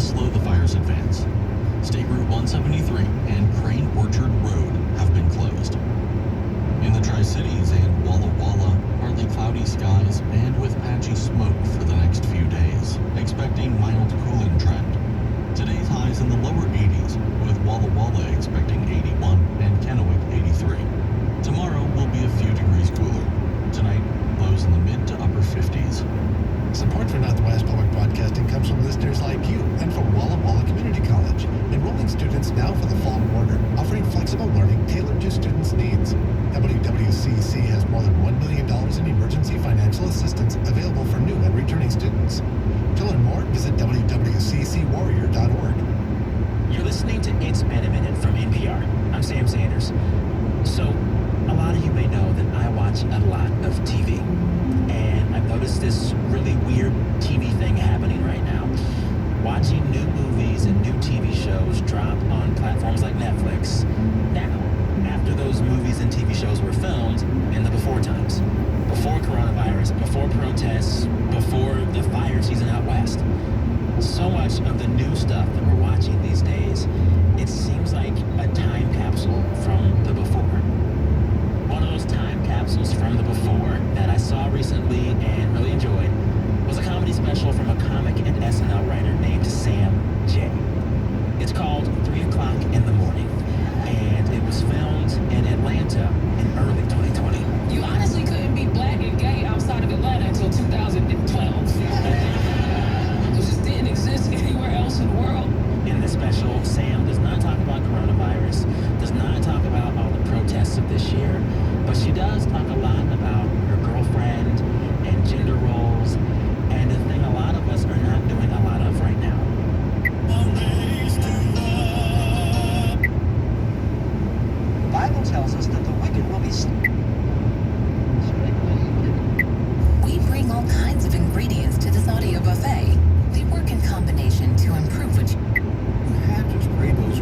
slow the fire's advance. State Route 173 and Crane Orchard Road have been closed. In the Tri-Cities and Walla Walla, partly cloudy skies and with patchy smoke for the next few days. Expecting mild cooling trend. Today's highs in the lower 80s, with Walla Walla expecting 81 and Kennewick 83. Tomorrow will be a few degrees cooler. Tonight, lows in the mid to upper 50s. Support for Northwest Public Broadcasting comes from listeners like you and from Walla Walla Community College, enrolling students now for the fall quarter, offering flexible learning tailored to students' needs. WWCC has more than $1 million in emergency financial assistance available for new and returning students. To learn more, visit www.ccwarrior.org. You're listening to It's Been a Minute from NPR. I'm Sam Sanders. So, a lot of you may know that I watch a lot of TV. And I've noticed this really weird TV thing happening right now. Watching new movies and new TV shows drop on platforms like Netflix now, after those movies and TV shows were filmed in the before times. Before coronavirus, before protests, before the fire season out west. So much of the new stuff that we're watching these days, it seems like a time capsule from the before. One of those time capsules from the before that I saw recently and really enjoyed was a comedy special from a comic and SNL writer named Sam Jay. It's called 3 o'clock in the morning, and it was filmed in Atlanta in early 2020. You honestly couldn't be black and gay outside of Atlanta until 2012. It just didn't exist anywhere else in the world. In this special, Sam does not talk about coronavirus, does not talk about all the protests of this year, but she does talk a lot about her girlfriend and gender roles, and the thing a lot of us are not doing a lot of right now. The Bible tells us that the wicked will be... We bring all kinds of ingredients to this audio buffet. They work in combination to improve what you had just read those.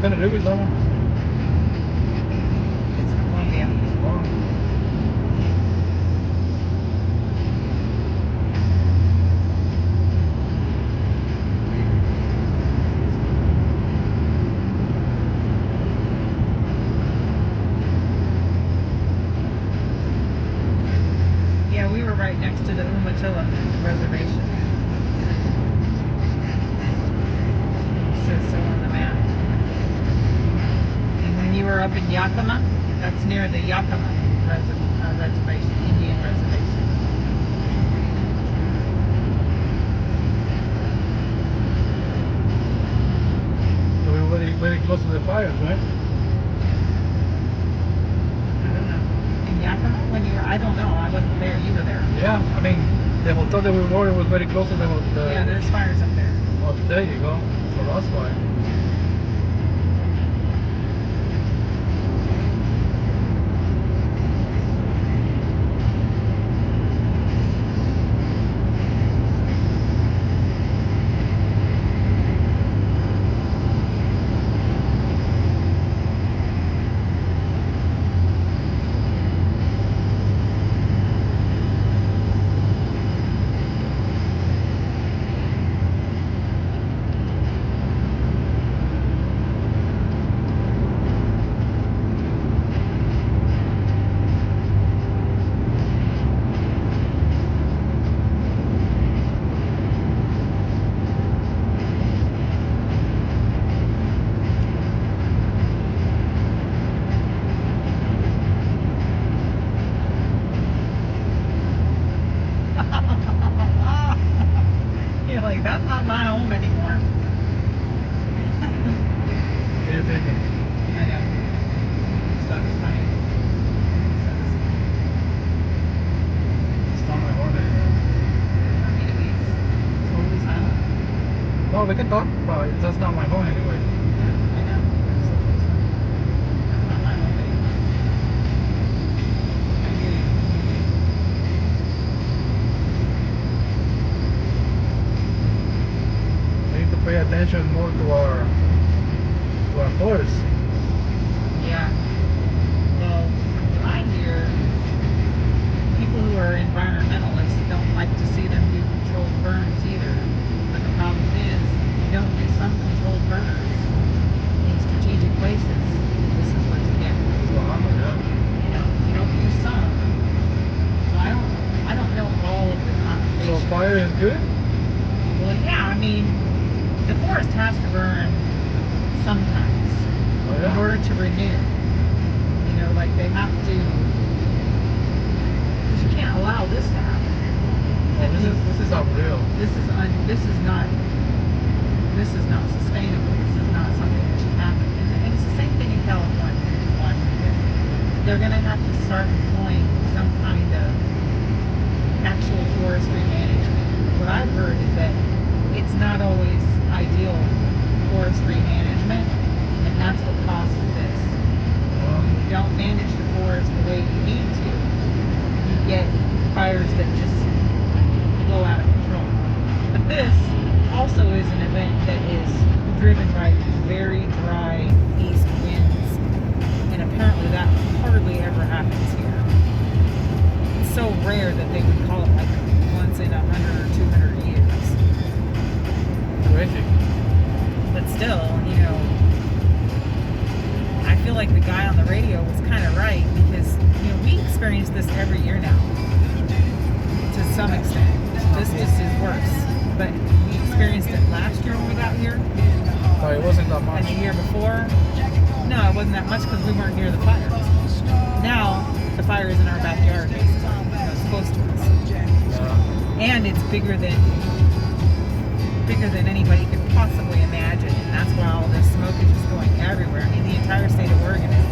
Kind of do it, though. It's Columbia. Yeah, we were right next to the Umatilla Reservation. It says so on the map. And when you were up in Yakima, that's near the Yakima reservation, Indian reservation. So we were very close to the fires, right? I don't know. In Yakima, when you were, I don't know. I wasn't there. You were there. Yeah, I mean, the hotel that we were in was very close to the Yeah, there's fires up there. Oh, there you go. So that's why. That's not my home anymore. What are you thinking? I know. Stuff is funny. It's not my horn anymore. I mean, it's totally silent. No, we can talk, but that's not my home anyway. Yeah, I know. That's not my home anymore. I hear you. We need to pay attention more to our forests. Yeah. Well, what I hear, people who are environmentalists don't like to see them do controlled burns either. But the problem is, you don't do some controlled burns in strategic places. This is what you get. You don't do some. So I don't know all of the So connotations. fire is good? Well, yeah, I mean, the forest has to burn sometimes Oh, in yeah? order to renew. You know, like they have to, because you can't allow this to happen. Oh, this is unreal. This is not sustainable. This is not something that should happen. And it's the same thing in California, Washington. They're going to have to start employing some kind of actual forestry management. What I've heard is that it's not always ideal forestry management, and that's what causes this. When you don't manage the forest the way you need to, you get fires that just blow out of control. But this also is an event that is driven by very dry east winds, and apparently that hardly ever happens here. It's so rare that they would call it like once in 100 or 200 years. Terrific. But still, you know, I feel like the guy on the radio was kind of right, because, you know, we experience this every year now to some extent. This just is worse. But we experienced it last year when we got here, But it wasn't that and much. the year before. No, it wasn't that much because we weren't near the fires. Now, the fire is in our backyard, basically. You know, it's close to us. And it's bigger than anybody could possibly imagine, and that's why all this smoke is just going everywhere. I mean, the entire state of Oregon is